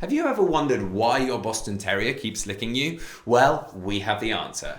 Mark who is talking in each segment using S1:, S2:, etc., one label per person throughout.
S1: Have you ever wondered why your Boston Terrier keeps licking you? Well, we have the answer.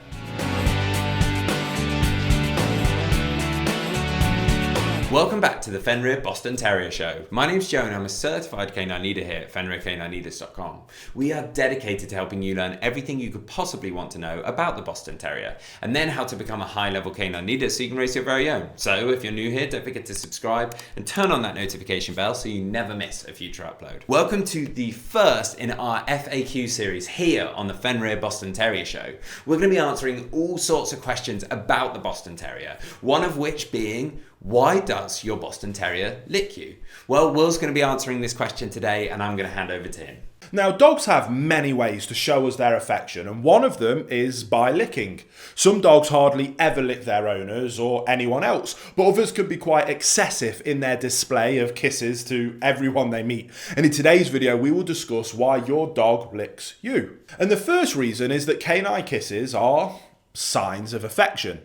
S1: Welcome back to the Fenrir Boston Terrier Show. My name's Joe and I'm a certified canine leader here at FenrirCanineLeaders.com. We are dedicated to helping you learn everything you could possibly want to know about the Boston Terrier, and then how to become a high-level canine leader so you can raise your very own. So if you're new here, don't forget to subscribe and turn on that notification bell so you never miss a future upload. Welcome to the first in our FAQ series here on the Fenrir Boston Terrier Show. We're going to be answering all sorts of questions about the Boston Terrier, one of which being, why does your Boston Terrier lick you? Well, Will's going to be answering this question today and I'm going to hand over to him.
S2: Now, dogs have many ways to show us their affection, and one of them is by licking. Some dogs hardly ever lick their owners or anyone else, but others can be quite excessive in their display of kisses to everyone they meet. And in today's video, we will discuss why your dog licks you. And the first reason is that canine kisses are signs of affection.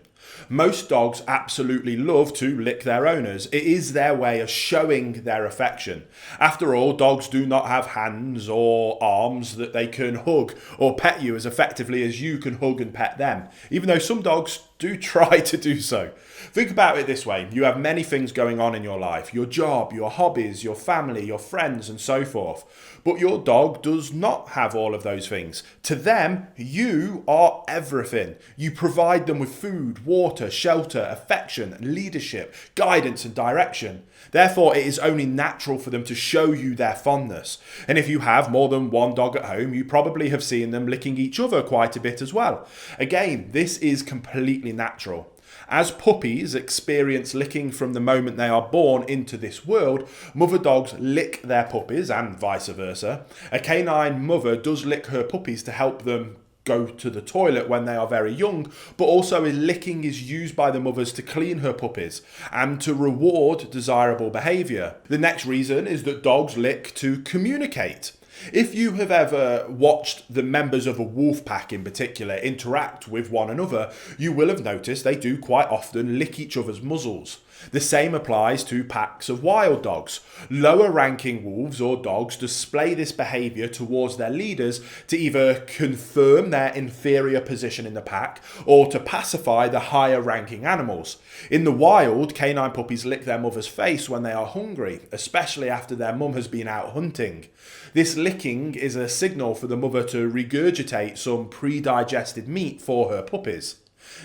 S2: Most dogs absolutely love to lick their owners. It is their way of showing their affection. After all, dogs do not have hands or arms that they can hug or pet you as effectively as you can hug and pet them, even though some dogs do try to do so. Think about it this way. You have many things going on in your life, your job, your hobbies, your family, your friends, and so forth. But your dog does not have all of those things. To them, you are everything. You provide them with food, water, shelter, affection, leadership, guidance, and direction. Therefore, it is only natural for them to show you their fondness. And if you have more than one dog at home, you probably have seen them licking each other quite a bit as well. Again, this is completely natural. As puppies experience licking from the moment they are born into this world, mother dogs lick their puppies and vice versa. A canine mother does lick her puppies to help them go to the toilet when they are very young, but also licking is used by the mothers to clean her puppies and to reward desirable behaviour. The next reason is that dogs lick to communicate. If you have ever watched the members of a wolf pack in particular interact with one another, you will have noticed they do quite often lick each other's muzzles. The same applies to packs of wild dogs. Lower ranking wolves or dogs display this behaviour towards their leaders to either confirm their inferior position in the pack or to pacify the higher ranking animals. In the wild, canine puppies lick their mother's face when they are hungry, especially after their mum has been out hunting. This licking is a signal for the mother to regurgitate some pre-digested meat for her puppies.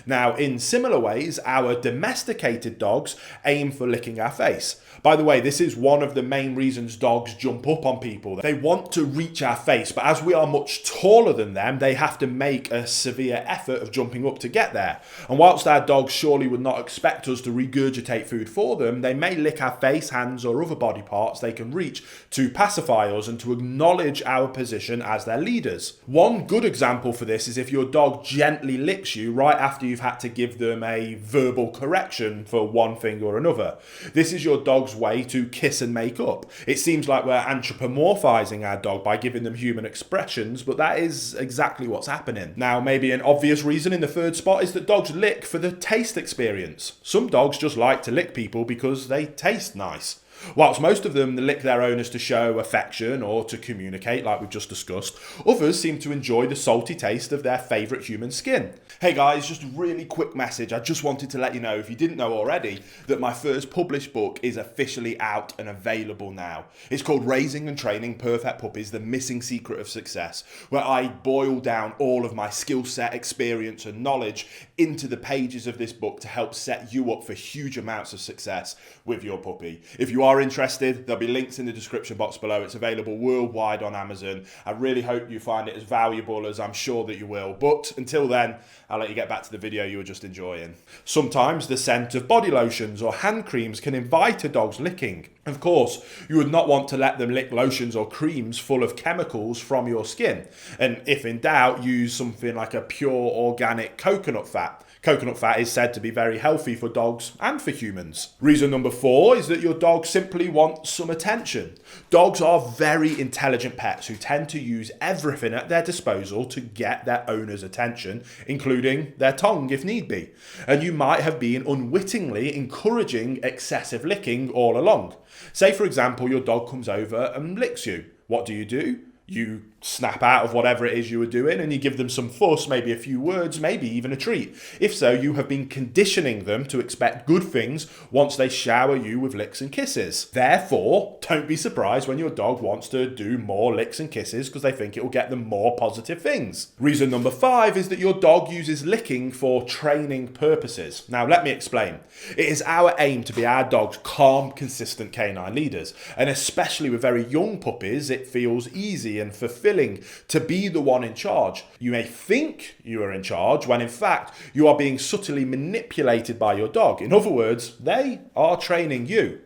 S2: Now, in similar ways, our domesticated dogs aim for licking our face. By the way, this is one of the main reasons dogs jump up on people. They want to reach our face, but as we are much taller than them, they have to make a severe effort of jumping up to get there. And whilst our dogs surely would not expect us to regurgitate food for them, they may lick our face, hands, or other body parts they can reach to pacify us and to acknowledge our position as their leaders. One good example for this is if your dog gently licks you right after you've had to give them a verbal correction for one thing or another. This is your dog's way to kiss and make up. It seems like we're anthropomorphizing our dog by giving them human expressions, but that is exactly what's happening. Now, maybe an obvious reason in the third spot is that dogs lick for the taste experience. Some dogs just like to lick people because they taste nice. Whilst most of them lick their owners to show affection or to communicate, like we've just discussed, others seem to enjoy the salty taste of their favourite human skin. Hey guys, just a really quick message. I just wanted to let you know, if you didn't know already, that my first published book is officially out and available now. It's called Raising and Training Perfect Puppies, The Missing Secret of Success, where I boil down all of my skill set, experience and knowledge into the pages of this book to help set you up for huge amounts of success with your puppy. If you are interested, there'll be links in the description box below. It's available worldwide on Amazon. I really hope you find it as valuable as I'm sure that you will. But until then, I'll let you get back to the video you were just enjoying. Sometimes the scent of body lotions or hand creams can invite a dog's licking. Of course, you would not want to let them lick lotions or creams full of chemicals from your skin. And if in doubt, use something like a pure organic coconut fat. Coconut fat is said to be very healthy for dogs and for humans. Reason number 4 is that your dog simply wants some attention. Dogs are very intelligent pets who tend to use everything at their disposal to get their owner's attention, including their tongue if need be. And you might have been unwittingly encouraging excessive licking all along. Say, for example, your dog comes over and licks you. What do? You snap out of whatever it is you were doing and you give them some fuss, maybe a few words, maybe even a treat. If so, you have been conditioning them to expect good things once they shower you with licks and kisses. Therefore, don't be surprised when your dog wants to do more licks and kisses because they think it will get them more positive things. Reason number 5 is that your dog uses licking for training purposes. Now, let me explain. It is our aim to be our dog's calm, consistent canine leaders, and especially with very young puppies, it feels easy and fulfilling to be the one in charge. You may think you are in charge when in fact you are being subtly manipulated by your dog. In other words, they are training you.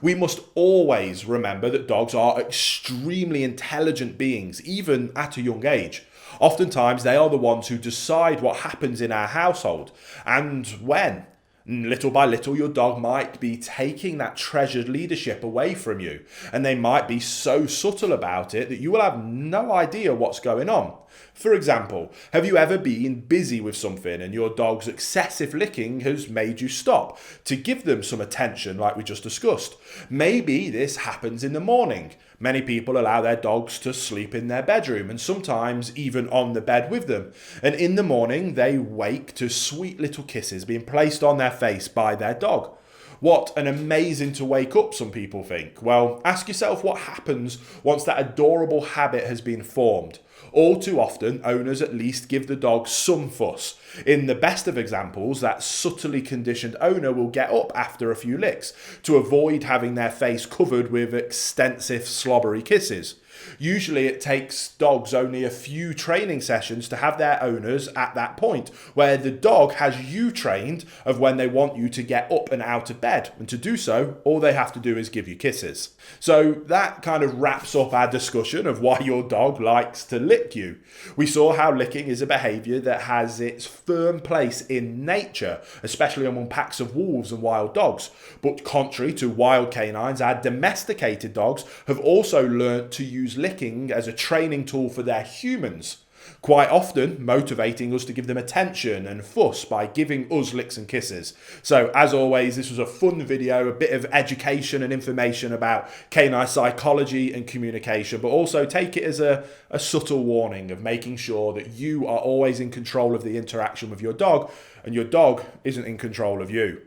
S2: We must always remember that dogs are extremely intelligent beings, even at a young age. Oftentimes they are the ones who decide what happens in our household and when. Little by little, your dog might be taking that treasured leadership away from you, and they might be so subtle about it that you will have no idea what's going on. For example, have you ever been busy with something and your dog's excessive licking has made you stop to give them some attention like we just discussed? Maybe this happens in the morning. Many people allow their dogs to sleep in their bedroom and sometimes even on the bed with them. And in the morning, they wake to sweet little kisses being placed on their face by their dog. What an amazing to wake up, some people think. Well, ask yourself what happens once that adorable habit has been formed. All too often, owners at least give the dog some fuss. In the best of examples, that subtly conditioned owner will get up after a few licks to avoid having their face covered with extensive slobbery kisses. Usually it takes dogs only a few training sessions to have their owners at that point, where the dog has you trained of when they want you to get up and out of bed. And to do so, all they have to do is give you kisses. So that kind of wraps up our discussion of why your dog likes to lick you. We saw how licking is a behaviour that has its firm place in nature, especially among packs of wolves and wild dogs. But contrary to wild canines, our domesticated dogs have also learnt to use licking as a training tool for their humans, quite often motivating us to give them attention and fuss by giving us licks and kisses. So as always, this was a fun video, a bit of education and information about canine psychology and communication, but also take it as a subtle warning of making sure that you are always in control of the interaction with your dog and your dog isn't in control of you.